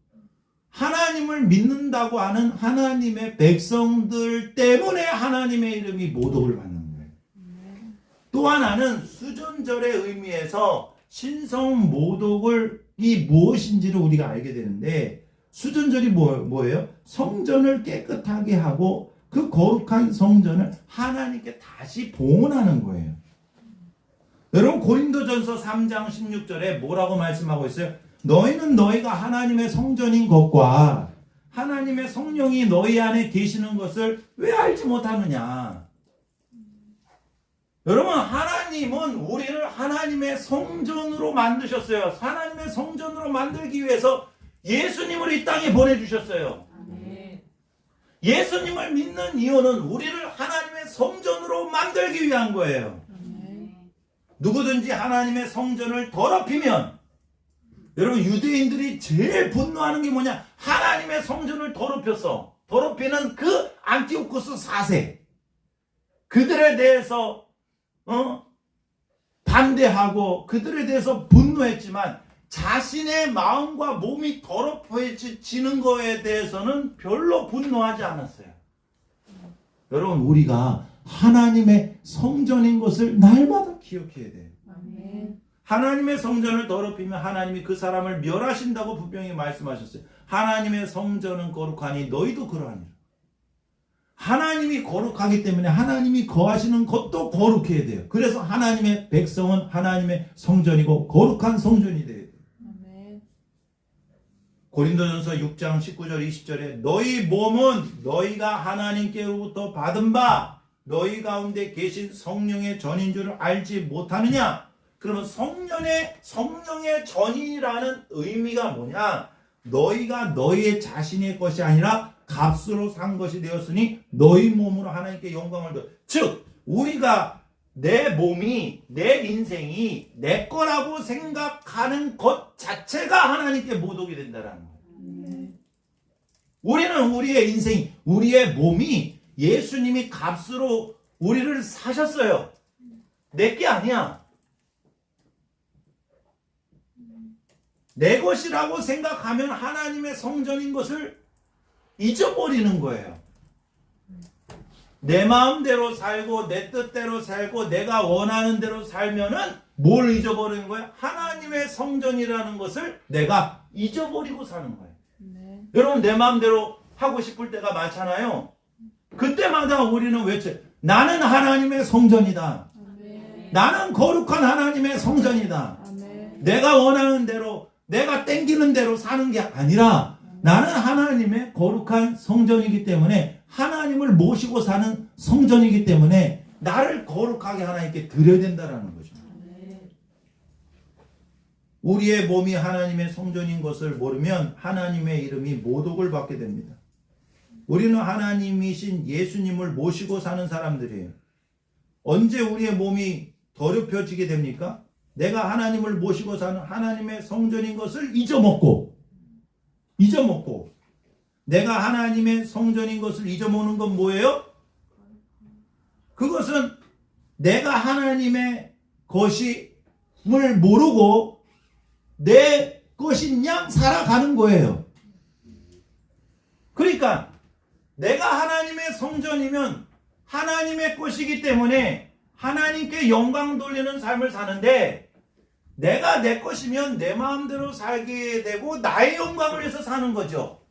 하나님을 믿는다고 하는 하나님의 백성들 때문에 하나님의 이름이 모독을 받는 거예요. 또 하나는 수전절의 의미에서 신성모독이 무엇인지를 우리가 알게 되는데, 수전절이 뭐예요? 성전을 깨끗하게 하고 그 거룩한 성전을 하나님께 다시 봉헌하는 거예요. 여러분 고린도전서 3장 16절에 뭐라고 말씀하고 있어요? 너희는 너희가 하나님의 성전인 것과 하나님의 성령이 너희 안에 계시는 것을 왜 알지 못하느냐? 여러분 하나님은 우리를 하나님의 성전으로 만드셨어요. 하나님의 성전으로 만들기 위해서 예수님을 이 땅에 보내주셨어요. 예수님을 믿는 이유는 우리를 하나님의 성전으로 만들기 위한 거예요. 누구든지 하나님의 성전을 더럽히면, 여러분 유대인들이 제일 분노하는 게 뭐냐? 하나님의 성전을 더럽혔어. 더럽히는 그 안티오쿠스 4세 그들에 대해서 반대하고 그들에 대해서 분노했지만 자신의 마음과 몸이 더럽혀지는 거에 대해서는 별로 분노하지 않았어요. 여러분 우리가 하나님의 성전인 것을 날마다 기억해야 돼요. 하나님의 성전을 더럽히면 하나님이 그 사람을 멸하신다고 분명히 말씀하셨어요. 하나님의 성전은 거룩하니 너희도 그러하니라. 하나님이 거룩하기 때문에 하나님이 거하시는 것도 거룩해야 돼요. 그래서 하나님의 백성은 하나님의 성전이고 거룩한 성전이 돼야 돼요. 고린도전서 6장 19절 20절에 너희 몸은 너희가 하나님께로부터 받은 바 너희 가운데 계신 성령의 전인 줄을 알지 못하느냐? 그러면 성령의 전이라는 의미가 뭐냐? 너희가 너희의 자신의 것이 아니라 값으로 산 것이 되었으니 너희 몸으로 하나님께 영광을 더. 즉 우리가 내 몸이 내 인생이 내 거라고 생각하는 것 자체가 하나님께 모독이 된다는 거예요. 우리는 우리의 인생이 우리의 몸이 예수님이 값으로 우리를 사셨어요. 내 게 아니야. 내 것이라고 생각하면 하나님의 성전인 것을 잊어버리는 거예요. 내 마음대로 살고 내 뜻대로 살고 내가 원하는 대로 살면은 뭘 잊어버리는 거예요? 하나님의 성전이라는 것을 내가 잊어버리고 사는 거예요. 여러분 내 마음대로 하고 싶을 때가 많잖아요. 그때마다 우리는 외쳐요. 나는 하나님의 성전이다. 나는 거룩한 하나님의 성전이다. 내가 원하는 대로 내가 땡기는 대로 사는 게 아니라 나는 하나님의 거룩한 성전이기 때문에 하나님을 모시고 사는 성전이기 때문에 나를 거룩하게 하나님께 드려야 된다는 거죠. 우리의 몸이 하나님의 성전인 것을 모르면 하나님의 이름이 모독을 받게 됩니다. 우리는 하나님이신 예수님을 모시고 사는 사람들이에요. 언제 우리의 몸이 더럽혀지게 됩니까? 내가 하나님을 모시고 사는 하나님의 성전인 것을 잊어먹고 내가 하나님의 성전인 것을 잊어먹는 건 뭐예요? 그것은 내가 하나님의 것임을 모르고 내 것인 양 살아가는 거예요. 그러니까 내가 하나님의 성전이면 하나님의 것이기 때문에 하나님께 영광 돌리는 삶을 사는데 내가 내 것이면 내 마음대로 살게 되고 나의 영광을 위해서 사는 거죠.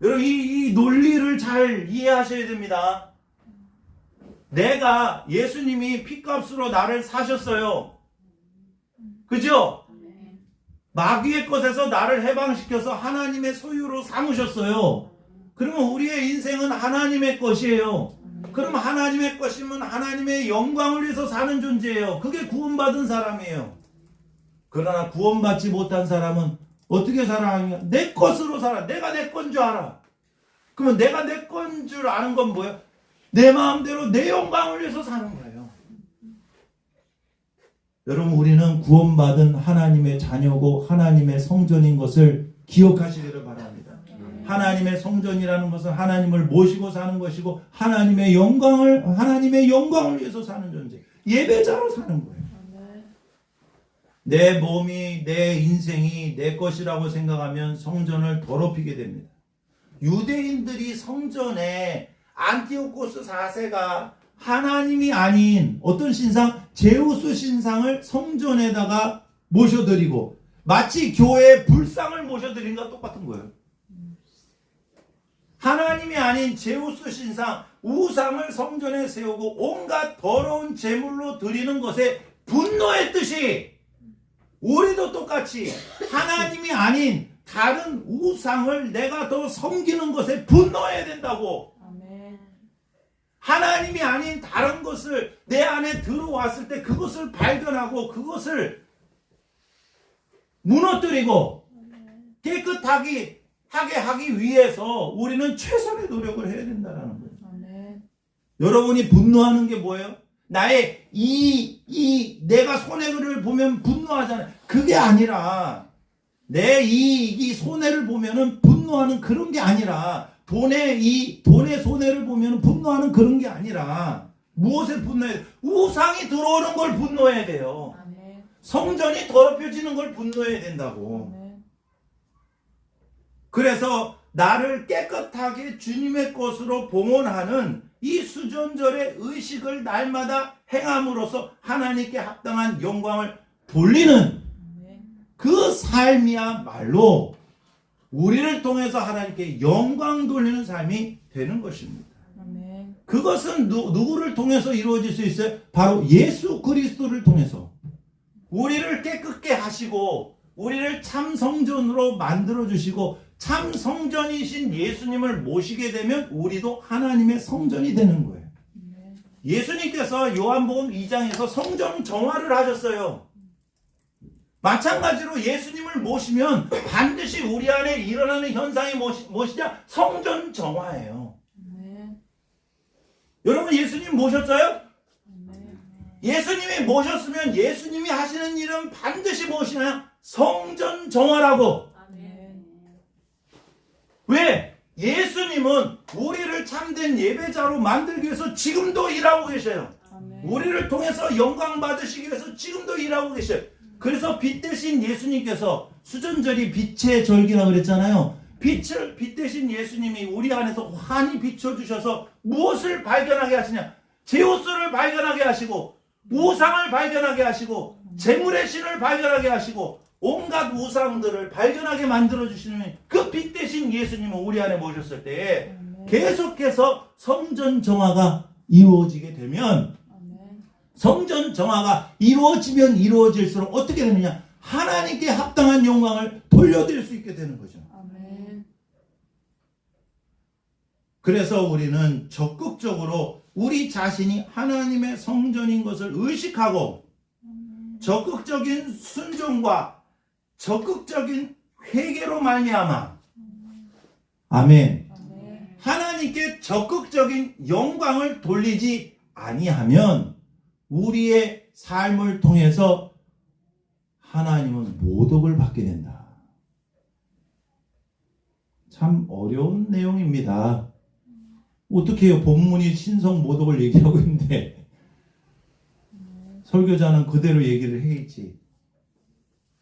여러분 이 논리를 잘 이해하셔야 됩니다. 내가 예수님이 피값으로 나를 사셨어요. 그죠? 마귀의 것에서 나를 해방시켜서 하나님의 소유로 삼으셨어요. 그러면 우리의 인생은 하나님의 것이에요. 그럼 하나님의 것이면 하나님의 영광을 위해서 사는 존재예요. 그게 구원받은 사람이에요. 그러나 구원받지 못한 사람은 어떻게 살아가냐? 내 것으로 살아. 내가 내 건 줄 알아. 그러면 내가 내 건 줄 아는 건 뭐예요? 내 마음대로 내 영광을 위해서 사는 거예요. 여러분 우리는 구원받은 하나님의 자녀고 하나님의 성전인 것을 기억하시기를 바랍니다. 하나님의 성전이라는 것은 하나님을 모시고 사는 것이고 하나님의 영광을 위해서 사는 존재. 예배자로 사는 거예요. 내 몸이 내 인생이 내 것이라고 생각하면 성전을 더럽히게 됩니다. 유대인들이 성전에 안티오코스 4세가 하나님이 아닌 어떤 신상, 제우스 신상을 성전에다가 모셔드리고 마치 교회에 불상을 모셔드린 것과 똑같은 거예요. 하나님이 아닌 제우스 신상 우상을 성전에 세우고 온갖 더러운 제물로 드리는 것에 분노했듯이 우리도 똑같이 하나님이 아닌 다른 우상을 내가 더 섬기는 것에 분노해야 된다고. 아멘. 하나님이 아닌 다른 것을 내 안에 들어왔을 때 그것을 발견하고 그것을 무너뜨리고 깨끗하게 하기 위해서 우리는 최선의 노력을 해야 된다는 거예요. 아멘. 여러분이 분노하는 게 뭐예요? 나의 내가 손해를 보면 분노하잖아요. 그게 아니라 내 이익이 손해를 보면은 분노하는 그런 게 아니라 돈의 손해를 보면 분노하는 그런 게 아니라 무엇에 분노해야 돼요? 우상이 들어오는 걸 분노해야 돼요. 아멘. 성전이 더럽혀지는 걸 분노해야 된다고. 아멘. 그래서 나를 깨끗하게 주님의 것으로 봉헌하는 이 수전절의 의식을 날마다 행함으로써 하나님께 합당한 영광을 돌리는 아멘. 그 삶이야말로 우리를 통해서 하나님께 영광 돌리는 삶이 되는 것입니다. 아멘. 그것은 누구를 통해서 이루어질 수 있어요? 바로 예수 그리스도를 통해서. 우리를 깨끗게 하시고 우리를 참 성전으로 만들어 주시고 참 성전이신 예수님을 모시게 되면 우리도 하나님의 성전이 되는 거예요. 아멘. 예수님께서 요한복음 2장에서 성전 정화를 하셨어요. 마찬가지로 예수님을 모시면 반드시 우리 안에 일어나는 현상이 무엇이냐? 성전 정화예요. 아멘. 여러분 예수님 모셨어요? 아멘. 예수님이 모셨으면 예수님이 하시는 일은 반드시 무엇이냐? 성전 정화라고. 아멘. 왜? 예수님은 우리를 참된 예배자로 만들기 위해서 지금도 일하고 계셔요. 아멘. 우리를 통해서 영광 받으시기 위해서 지금도 일하고 계셔요. 그래서 빛 대신 예수님께서 수전절이 빛의 절기라고 그랬잖아요. 빛 대신 예수님이 우리 안에서 환히 비춰주셔서 무엇을 발견하게 하시냐? 제우스를 발견하게 하시고 우상을 발견하게 하시고 재물의 신을 발견하게 하시고 온갖 우상들을 발견하게 만들어주시는 그 빛 대신 예수님을 우리 안에 모셨을 때 계속해서 성전 정화가 이루어지게 되면 성전 정화가 이루어지면 이루어질수록 어떻게 되느냐? 하나님께 합당한 영광을 돌려드릴 수 있게 되는 거죠. 아멘. 그래서 우리는 적극적으로 우리 자신이 하나님의 성전인 것을 의식하고 적극적인 순종과 적극적인 회개로 말미암아 아멘. 아멘. 하나님께 적극적인 영광을 돌리지 아니하면 우리의 삶을 통해서 하나님은 모독을 받게 된다. 참 어려운 내용입니다. 어떻게 해요? 본문이 신성 모독을 얘기하고 있는데 설교자는 그대로 얘기를 해야지.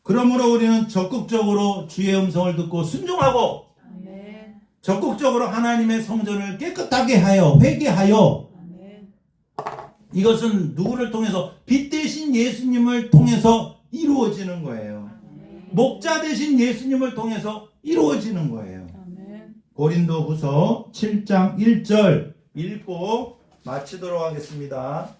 그러므로 우리는 적극적으로 주의 음성을 듣고 순종하고 아멘. 적극적으로 하나님의 성전을 깨끗하게 하여 회개하여 아멘. 이것은 누구를 통해서 빛 대신 예수님을 통해서 이루어지는 거예요. 목자 대신 예수님을 통해서 이루어지는 거예요. 아멘. 고린도후서 7장 1절 읽고 마치도록 하겠습니다.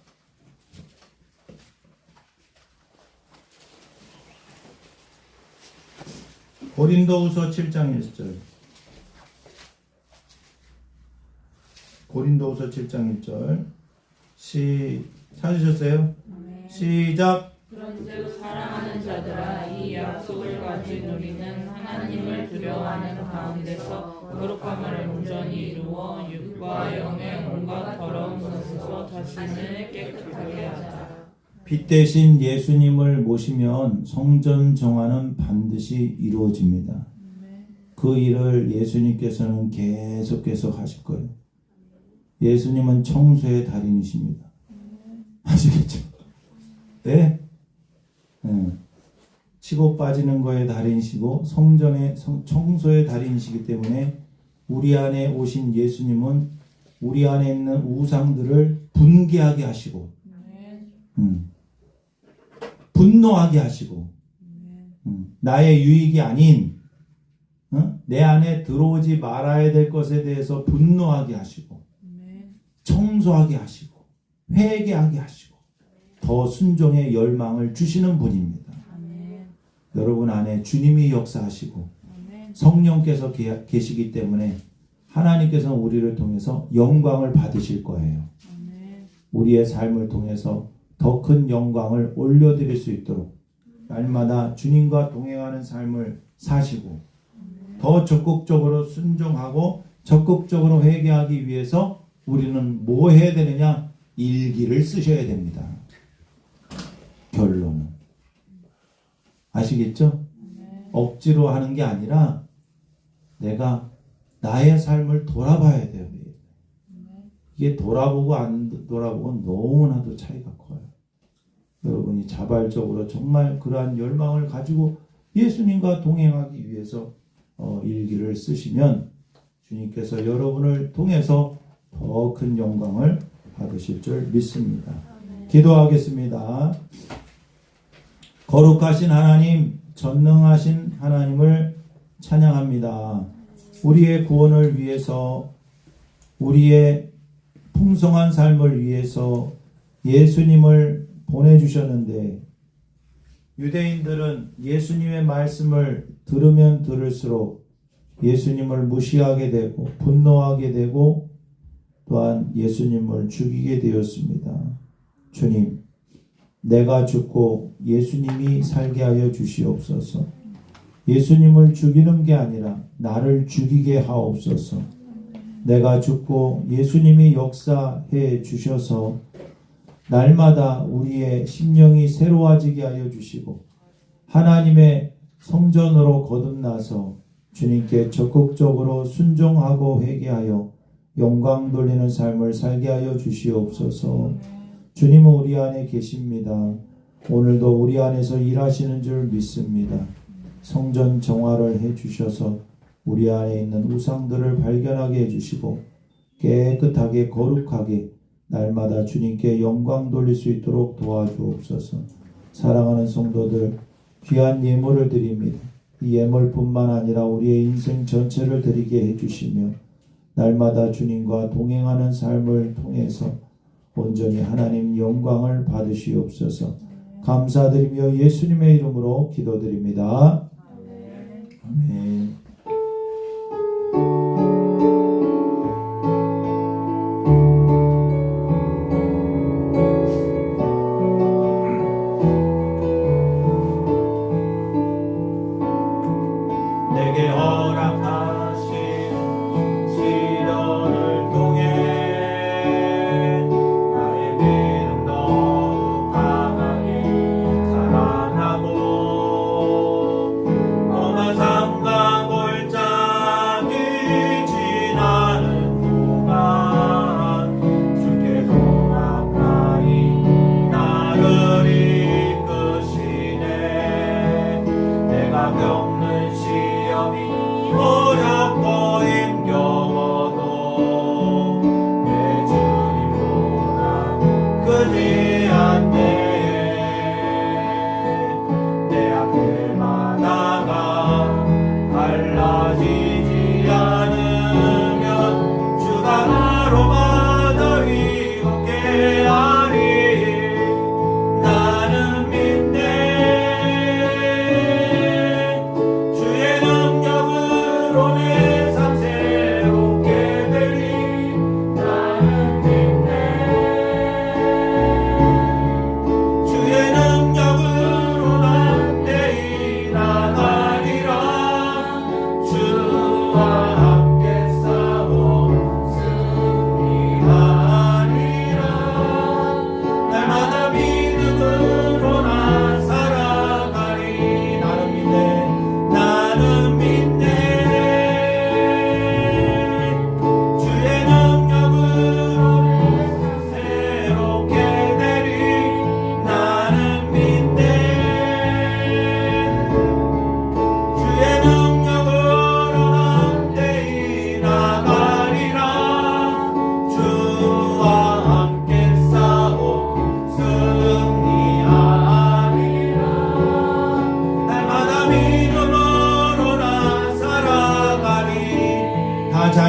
고린도후서 7장 1절. 고린도후서 7장 1절. 찾으셨어요? 아멘. 시작. 그런즉 사랑하는 자들아 이 약속을 가진 우리는 하나님을 두려워하는 가운데서 거룩함을 온전히 이루어 육과 영의 온갖 더러운 것에서 자신을 깨끗하게 하자. 빛 대신 예수님을 모시면 성전 정화는 반드시 이루어집니다. 그 일을 예수님께서는 계속해서 하실 거예요. 예수님은 청소의 달인이십니다. 아시겠죠? 네? 치고 빠지는 거의 달인이시고 청소의 달인이시기 때문에 우리 안에 오신 예수님은 우리 안에 있는 우상들을 분개하게 하시고 분노하게 하시고 나의 유익이 아닌 내 안에 들어오지 말아야 될 것에 대해서 분노하게 하시고 청소하게 하시고 회개하게 하시고 더 순종의 열망을 주시는 분입니다. 여러분 안에 주님이 역사하시고 성령께서 계시기 때문에 하나님께서 우리를 통해서 영광을 받으실 거예요. 우리의 삶을 통해서 더 큰 영광을 올려드릴 수 있도록 날마다 주님과 동행하는 삶을 사시고 더 적극적으로 순종하고 적극적으로 회개하기 위해서 우리는 뭐 해야 되느냐? 일기를 쓰셔야 됩니다. 결론은 아시겠죠? 억지로 하는 게 아니라 내가 나의 삶을 돌아봐야 돼요. 이게 돌아보고 안 돌아보고 너무나도 차이가 커요. 여러분이 자발적으로 정말 그러한 열망을 가지고 예수님과 동행하기 위해서 일기를 쓰시면 주님께서 여러분을 통해서 더 큰 영광을 받으실 줄 믿습니다. 기도하겠습니다. 거룩하신 하나님, 전능하신 하나님을 찬양합니다. 우리의 구원을 위해서, 우리의 풍성한 삶을 위해서 예수님을 보내주셨는데 유대인들은 예수님의 말씀을 들으면 들을수록 예수님을 무시하게 되고 분노하게 되고 또한 예수님을 죽이게 되었습니다. 주님, 내가 죽고 예수님이 살게 하여 주시옵소서. 예수님을 죽이는 게 아니라 나를 죽이게 하옵소서. 내가 죽고 예수님이 역사해 주셔서 날마다 우리의 심령이 새로워지게 하여 주시고 하나님의 성전으로 거듭나서 주님께 적극적으로 순종하고 회개하여 영광 돌리는 삶을 살게 하여 주시옵소서. 주님은 우리 안에 계십니다. 오늘도 우리 안에서 일하시는 줄 믿습니다. 성전 정화를 해주셔서 우리 안에 있는 우상들을 발견하게 해주시고 깨끗하게 거룩하게 날마다 주님께 영광 돌릴 수 있도록 도와주옵소서. 사랑하는 성도들, 귀한 예물을 드립니다. 이 예물뿐만 아니라 우리의 인생 전체를 드리게 해주시며 날마다 주님과 동행하는 삶을 통해서 온전히 하나님 영광을 받으시옵소서. 감사드리며 예수님의 이름으로 기도드립니다. 아멘. 내게 허락하신 시련을 통해 나의 믿음 더욱 강하게 자라나고 험한 삶과 골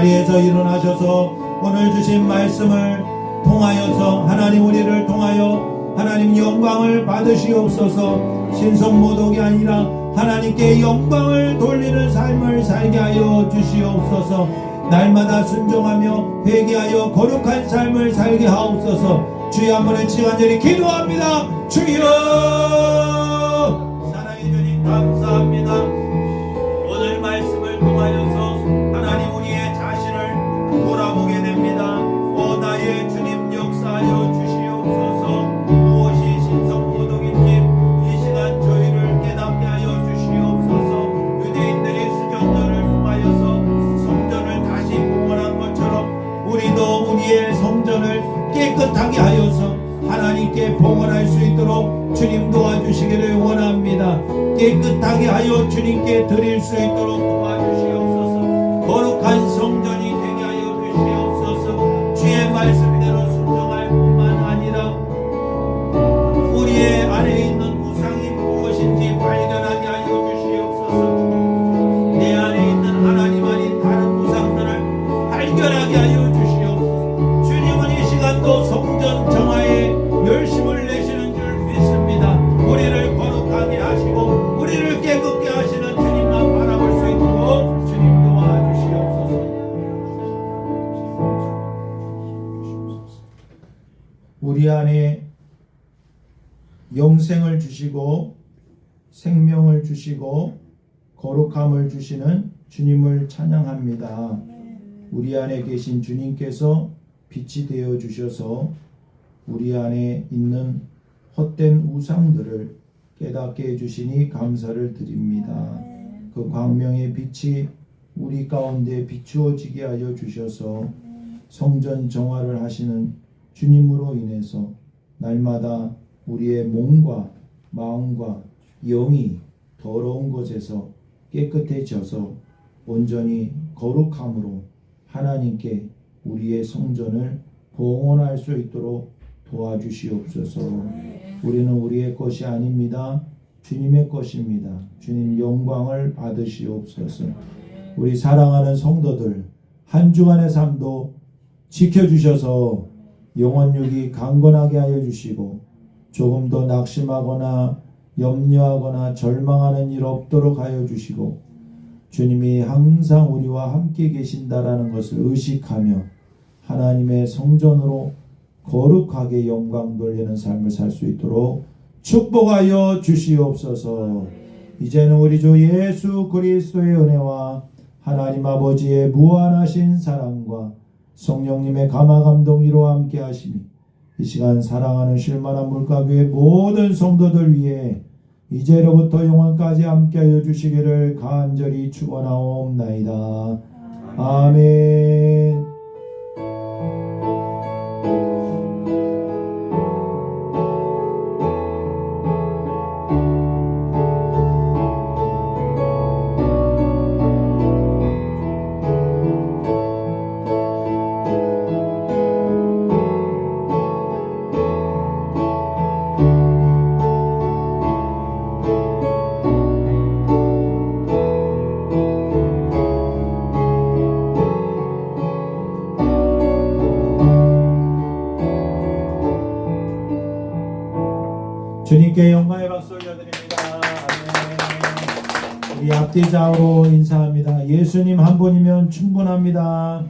자리에서 일어나셔서 오늘 주신 말씀을 통하여서 하나님 우리를 통하여 하나님 영광을 받으시옵소서. 신성모독이 아니라 하나님께 영광을 돌리는 삶을 살게 하여 주시옵소서. 날마다 순종하며 회개하여 거룩한 삶을 살게 하옵소서. 주의 한번에 간절히 기도합니다. 주여, 사랑해 주님 감사합니다. 오늘 말씀을 통하여서 하나님 우리의 자신을 돌아보게 됩니다. 오 나의 주님 역사하여 주시옵소서. 무엇이 신성모독인지 이 시간 저희를 깨닫게 하여 주시옵소서. 유대인들이 수전절을 통하여서 성전을 다시 봉헌한 것처럼 우리도 우리의 성전을 깨끗하게 하여서 하나님께 봉헌할 수 있도록 주님 도와주시기를 원합니다. 깨끗하게 하여 주님께 드릴 수 있도록 도와주시옵소서. 거룩한 성전이 되게 하여 주시옵소서. 주의 말씀대로 순종할 뿐만 아니라 우리의 안에 있는 우상이 무엇인지 발견하게 하여 주시옵소서. 내 안에 있는 하나님 아닌 다른 우상들을 발견하게 하여 주시옵소서. 주님은 이 시간도 성전 정화에 열심을 내시는 줄 믿습니다. 우리를 거룩하게 하시고 우리를 깨끗게 하시는 주님만 바라볼 수 있도록 주님 도와주시옵소서. 우리 안에 영생을 주시고 생명을 주시고 거룩함을 주시는 주님을 찬양합니다. 우리 안에 계신 주님께서 빛이 되어 주셔서 우리 안에 있는 헛된 우상들을 깨닫게 해주시니 감사를 드립니다. 그 광명의 빛이 우리 가운데 비추어지게 하여 주셔서 성전 정화를 하시는 주님으로 인해서 날마다 우리의 몸과 마음과 영이 더러운 것에서 깨끗해져서 온전히 거룩함으로 하나님께 우리의 성전을 봉헌할 수 있도록 도와주시옵소서. 우리는 우리의 것이 아닙니다. 주님의 것입니다. 주님 영광을 받으시옵소서. 우리 사랑하는 성도들 한 주간의 삶도 지켜주셔서 영혼육이 강건하게 하여 주시고 조금 더 낙심하거나 염려하거나 절망하는 일 없도록 하여 주시고 주님이 항상 우리와 함께 계신다라는 것을 의식하며 하나님의 성전으로 거룩하게 영광 돌리는 삶을 살 수 있도록 축복하여 주시옵소서. 이제는 우리 주 예수 그리스도의 은혜와 하나님 아버지의 무한하신 사랑과 성령님의 감화감동 이와 함께 하심이 이 시간 사랑하는 쉴만한 물가교의 모든 성도들 위해 이제로부터 영원까지 함께하여 주시기를 간절히 축원하옵나이다. 아멘. 주님께 영광의 박수 올려드립니다. 아멘. 우리 앞뒤 좌우로 인사합니다. 예수님 한 분이면 충분합니다.